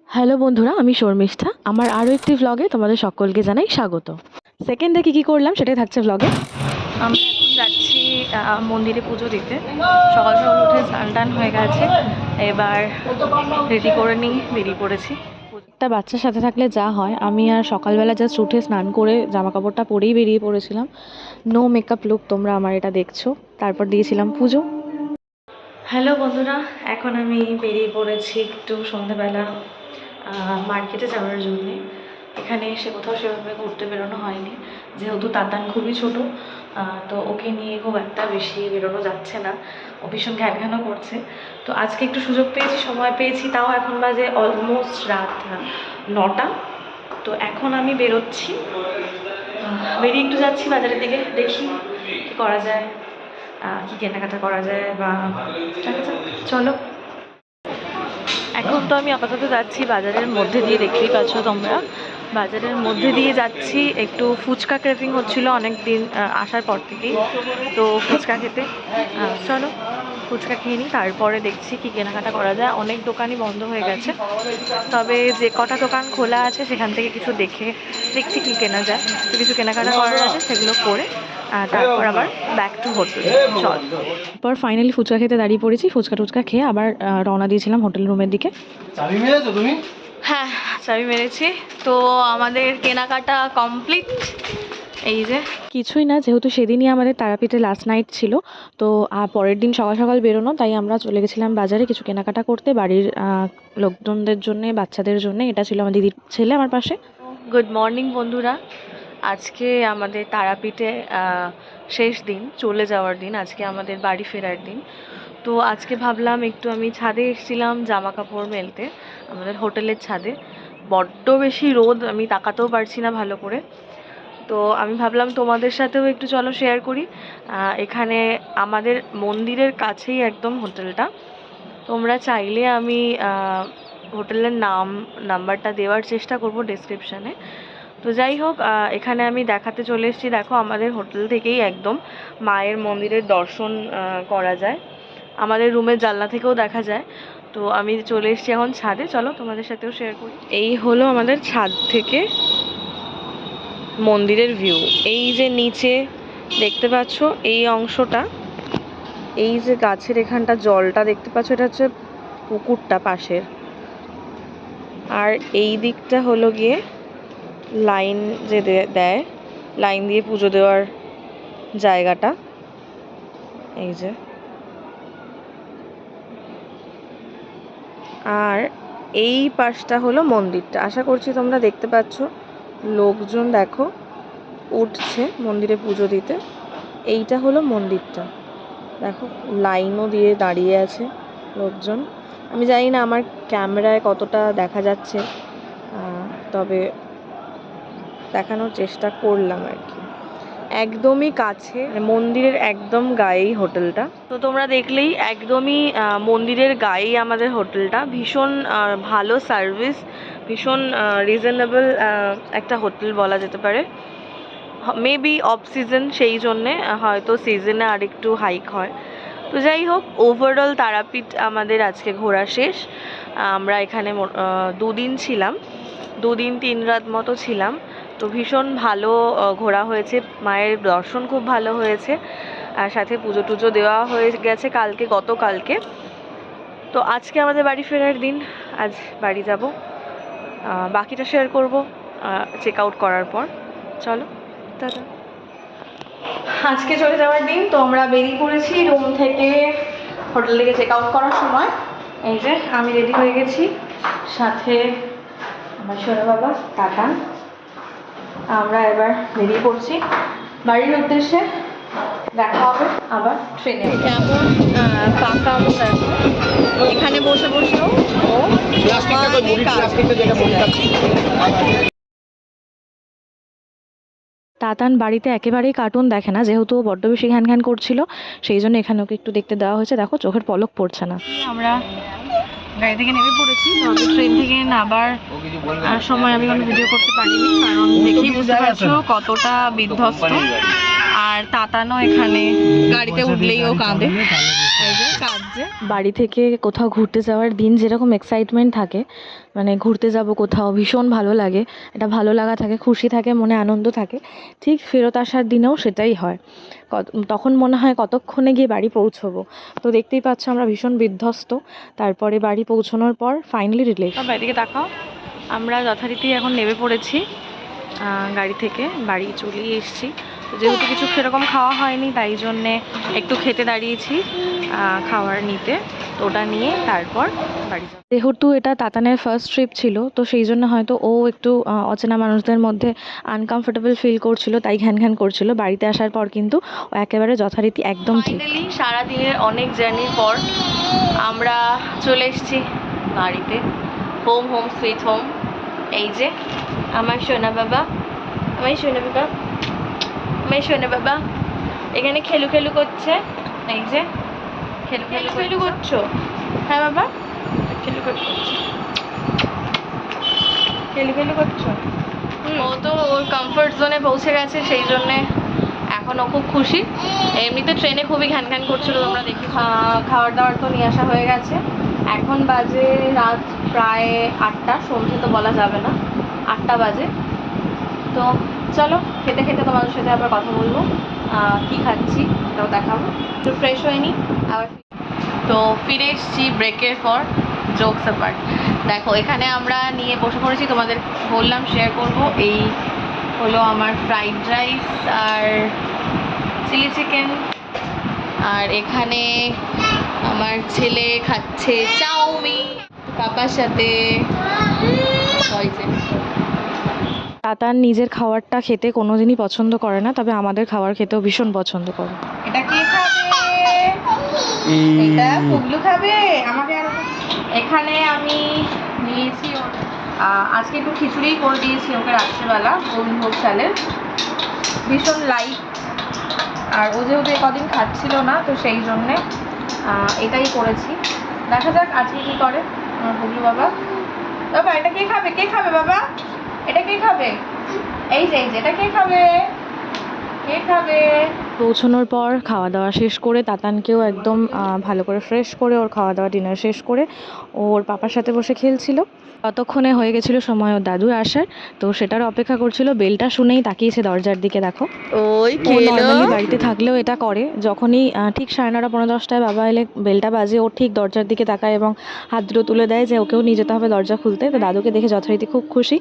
Hello বন্ধুরা, আমি শর্মিষ্ঠা। আমার আরও একটি ভ্লগে তোমাদের সকলকে জানাই স্বাগত। সেকেন্ডে কী করলাম সেটাই থাকছে ভ্লগে। আমরা এখন যাচ্ছি মন্দিরে পুজো দিতে। সকাল সকাল উঠে স্নান টান হয়ে গেছে, এবার রেডি করে নিয়ে বেরিয়ে পড়েছি। একটা বাচ্চার সাথে থাকলে যা হয়, আমি আর সকালবেলা জাস্ট উঠে স্নান করে জামা কাপড়টা পরেই বেরিয়ে পড়েছিলাম। নো মেকআপ লুক, তোমরা আমার এটা দেখছো। তারপর দিয়েছিলাম পুজো। হ্যালো বন্ধুরা, এখন আমি বেরিয়ে পড়েছি একটু সন্ধ্যাবেলা মার্কেটে যাওয়ার জন্যে। এখানে এসে কোথাও সেভাবে ঘুরতে বেরোনো হয়নি, যেহেতু তাতান খুবই ছোট, তো ওকে নিয়ে খুব একটা বেশি বেরোনো যাচ্ছে না। ও ভীষণ ঘ্যানঘ্যানও করছে। তো আজকে একটু সুযোগ পেয়েছি, সময় পেয়েছি, তাও এখন বাজে অলমোস্ট রাত 9টা। তো এখন আমি বেরোচ্ছি, বেরিয়ে একটু যাচ্ছি বাজারের দিকে, দেখি কী করা যায়, কী কেনাকাটা করা যায় বা চলো। এখন তো আমি আপাতত যাচ্ছি বাজারের মধ্যে দিয়ে, দেখতেই পাচ্ছ তোমরা। বাজারের মধ্যে দিয়ে যাচ্ছি, একটু ফুচকা ক্রেভিং হচ্ছিলো অনেক দিন আসার পর থেকেই, তো ফুচকা খেতে। চলো ফুচকা খেয়ে নিই, তারপরে দেখছি কি কেনাকাটা করা যায়। অনেক দোকানই বন্ধ হয়ে গেছে, তবে যে কটা দোকান খোলা আছে সেখান থেকে কিছু দেখছি কি কেনা যায়। তো কিছু কেনাকাটা করার আছে, সেগুলো করে তারপর আবার ব্যাক টু হোটেল। চল, তারপর ফাইনালি ফুচকা খেতে দাঁড়িয়ে পড়েছি। ফুচকা টুচকা খেয়ে আবার রওনা দিয়েছিলাম হোটেল রুমের দিকে। চাবি মেরেছো তুমি? হ্যাঁ, চাবি মেরেছি। তো আমাদের কেনাকাটা কমপ্লিট। এই যে কিছুই না, যেহেতু সেদিনই আমাদের তারাপীঠে লাস্ট নাইট ছিল, তো পরের দিন সকাল সকাল বেরোনো, তাই আমরা চলে গেছিলাম বাজারে কিছু কেনাকাটা করতে, বাড়ির লোকজনদের জন্যে, বাচ্চাদের জন্যে। এটা ছিল আমার দিদির ছেলে আমার পাশে। গুড মর্নিং বন্ধুরা, আজকে আমাদের তারাপীঠে শেষ দিন, চলে যাওয়ার দিন, আজকে আমাদের বাড়ি ফেরার দিন। তো আজকে ভাবলাম একটু, আমি ছাদে এসেছিলাম জামা কাপড় মেলতে, আমাদের হোটেলের ছাদে। বড্ড বেশি রোদ, আমি তাকাতেও পারছি না ভালো করে। তো আমি ভাবলাম তোমাদের সাথেও একটু চলো শেয়ার করি। এখানে আমাদের মন্দিরের কাছেই একদম হোটেলটা। তোমরা চাইলে আমি হোটেলের নাম্বারটা দেওয়ার চেষ্টা করব ডেসক্রিপশানে। তো যাই হোক, এখানে আমি দেখাতে চলে এসেছি। দেখো, আমাদের হোটেল থেকেই একদম মায়ের মন্দিরের দর্শন করা যায়, আমাদের রুমের জানলা থেকেও দেখা যায়। তো আমি চলে এসেছি এখন ছাদে, চলো তোমাদের সাথেও শেয়ার করি। এই হলো আমাদের ছাদ থেকে মন্দিরের ভিউ। এই যে নিচে দেখতে পাচ্ছ এই অংশটা, এই যে গাছের এখানটা জলটা দেখতে পাচ্ছ, এটা হচ্ছে পুকুরটা পাশের। আর এই দিকটা হলো গিয়ে লাইন যে দেয়, লাইন দিয়ে পুজো দেওয়ার জায়গাটা। এই যে, আর এই পাশটা হলো মন্দিরটা। আশা করছি তোমরা দেখতে পাচ্ছ, লোকজন দেখো উঠছে মন্দিরে পুজো দিতে। এইটা হলো মন্দিরটা, দেখো লাইনও দিয়ে দাঁড়িয়ে আছে লোকজন। আমি জানি না আমার ক্যামেরায় কতটা দেখা যাচ্ছে, তবে দেখানোর চেষ্টা করলাম আর কি। একদমই কাছে, মন্দিরের একদম গায়েই হোটেলটা। তো তোমরা দেখলেই, একদমই মন্দিরের গায়েই আমাদের হোটেলটা। ভীষণ ভালো সার্ভিস, ভীষণ রিজনেবল একটা হোটেল বলা যেতে পারে। মেবি অফ সিজন, সেই জন্যে হয়তো সিজনে আর একটু হাইক হয়। তো যাই হোক, ওভারঅল তারাপীঠ আমাদের আজকে ঘোরা শেষ। আমরা এখানে 2 দিন ছিলাম, 2 দিন 3 রাত মতো ছিলাম। তো ভীষণ ভালো ঘোরা হয়েছে, মায়ের দর্শন খুব ভালো হয়েছে, আর সাথে পুজো টুজো দেওয়া হয়ে গেছে কালকে, গতকালকে। তো আজকে আমাদের বাড়ি ফেরার দিন, আজ বাড়ি যাব। বাকিটা শেয়ার করব চেক আউট করার পর। চলো, দাদা। আজকে চলে যাওয়ার দিন, তো আমরা বেরিয়ে পড়েছি রুম থেকে হোটেল থেকে চেক আউট করার সময়। এই যে আমি রেডি হয়ে গেছি, সাথে আমার সোনা বাবা টাটা। আমরা এবার বেরিয়ে পড়ছি বাড়ির উদ্দেশ্যে। দেখা হবে আবার ট্রেনে। কেমন ফাঁকা দেখো, এখানে বসে বসেও ও তাতান বাড়িতে একেবারেই কার্টুন দেখে না, যেহেতু বড্ড বেশি ঘ্যান ঘ্যান করছিল, সেই জন্য এখানে ওকে একটু দেখতে দেওয়া হয়েছে। দেখো চোখের পলক পড়ছে না। আমরা গাড়ি থেকে নেমে পড়েছি, তবে ট্রেন থেকে নামার সময় আমি কোনো ভিডিও করতে পারিনি, কারণ দেখি বুঝতে পারছো কতটা বিধ্বস্ত। আর তাতানো এখানে গাড়িতে উঠলেই ও কাঁদে, এই যে কাঁদছে। বাড়ি থেকে কোথাও ঘুরতে যাওয়ার দিন যেরকম এক্সাইটমেন্ট থাকে, মানে ঘুরতে যাব কোথাও, ভীষণ ভালো লাগে, এটা ভালো লাগা থাকে, খুশি থাকে, মনে আনন্দ থাকে, ঠিক ফেরত আসার দিনেও সেটাই হয়। তখন মনে হয় কতক্ষণে গিয়ে বাড়ি পৌঁছবো। তো দেখতেই পাচ্ছ আমরা ভীষণ বিধ্বস্ত। তারপরে বাড়ি পৌঁছানোর পর ফাইনালি রিলিফ। বাইরে তাকাও, আমরা যথারীতি এখন নেমে পড়েছি গাড়ি থেকে, বাড়ি চলে এসেছি। যেহেতু কিছু সেরকম খাওয়া হয়নি, তাই জন্যে একটু খেতে দাঁড়িয়েছি খাবার নিতে, তো ওটা নিয়ে তারপর বাড়ি যাব। যেহেতু এটা তাতানের ফার্স্ট ট্রিপ ছিল, তো সেই জন্য হয়তো ও একটু অচেনা মানুষদের মধ্যে আনকমফোর্টেবল ফিল করছিল, তাই ঘ্যান ঘ্যান করছিল। বাড়িতে আসার পর কিন্তু ও একেবারে যথারীতি একদম ঠিক। ফাইনালি সারাদিনের অনেক জার্নির পর আমরা চলে এসেছি বাড়িতে, হোম সুইট হোম। এই যে আমার সোনা বাবা, এখানে খেলু করছে। এই যে খেলু করছো, হ্যাঁ বাবা, খেলু করছো। ও তো ওর কমফর্ট জোনে পৌঁছে গেছে, সেই জন্যে এখন ও খুব খুশি। এমনিতে ট্রেনে খুবই ঘ্যান ঘ্যান করছিল, তোমরা দেখি। খাবার দাবার তো নিয়ে আসা হয়ে গেছে। এখন বাজে রাত প্রায় 8টা, সন্ধ্যে তো বলা যাবে না, 8টা বাজে। তো চলো খেতে খেতে তোমাদের সাথে আবার কথা বলবো, কী খাচ্ছি এটাও দেখাবো। তো ফ্রেশ হয়নি আবার, তো ফিরে এসেছি ব্রেকের পর। জোকস অ্যাপার্ট, দেখো এখানে আমরা নিয়ে বসে পড়েছি, তোমাদের বললাম শেয়ার করব। এই হলো আমার ফ্রাইড রাইস আর চিলি চিকেন, আর এখানে আমার ছেলে খাচ্ছে চাউমিন পাপার সাথে। তাতান নিজের খাবারটা খেতে কোনোদিনই পছন্দ করে না, তবে আমাদের খাবার খেতেও ভীষণ পছন্দ করে। এটা কে খাবে? এটা পুগলু খাবে। আমাকে আর এখানে আমি নিয়েছি আজকে একটু খিচুড়ি করে দিয়েছি ওকে রাত্রেবেলা, গোবিন্দভোগ চালের, ভীষণ লাইট। আর ও যেহেতু কদিন খাচ্ছিল না, তো সেই জন্যে এটাই করেছি। দেখা যাক আজকে কি করে আমার পুগলু বাবা। বাবা এটা কে খাবে? কে খাবে বাবা? এটা কে খাবে? এই যে এটা কে খাবে? কে খাবে? পৌঁছানোর পর খাওয়া দাওয়া শেষ করে তাতানকেও একদম ভালো করে ফ্রেশ করে ওর খাওয়া দাওয়া ডিনার শেষ করে ওর পাপার সাথে বসে খেলছিল। ততক্ষণে হয়ে গেছিলো সময় ওর দাদুর আসার, তো সেটার অপেক্ষা করছিল। বেলটা শুনেই তাকিয়েছে দরজার দিকে, দেখো। ওই নর্মালি বাড়িতে থাকলেও এটা করে, যখনই ঠিক 9:30 পৌনে 10টায় বাবা এলে বেলটা বাজে, ও ঠিক দরজার দিকে তাকায় এবং হাত দুটো তুলে দেয় যে ওকেও নিয়ে যেতে হবে দরজা খুলতে। তো দাদুকে দেখে যথারীতি খুব খুশি।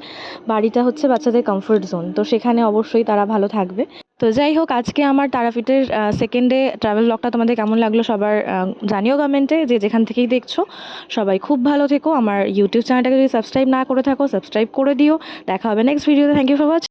বাড়িটা হচ্ছে বাচ্চাদের কমফোর্ট জোন, তো সেখানে অবশ্যই তারা ভালো থাকবে। তো যাই হোক, আজকে আমার তারাপীঠের সেকেন্ড ডে ট্রাভেল ব্লগটা তোমাদের কেমন লাগলো সবার জানিও কমেন্টে, যে যেখান থেকেই দেখছো। সবাই খুব ভালো থেকো। আমার ইউটিউব চ্যানেলটাকে যদি সাবস্ক্রাইব না করে থাকো, সাবস্ক্রাইব করে দিও। দেখা হবে নেক্সট ভিডিওতে। Thank you for watching.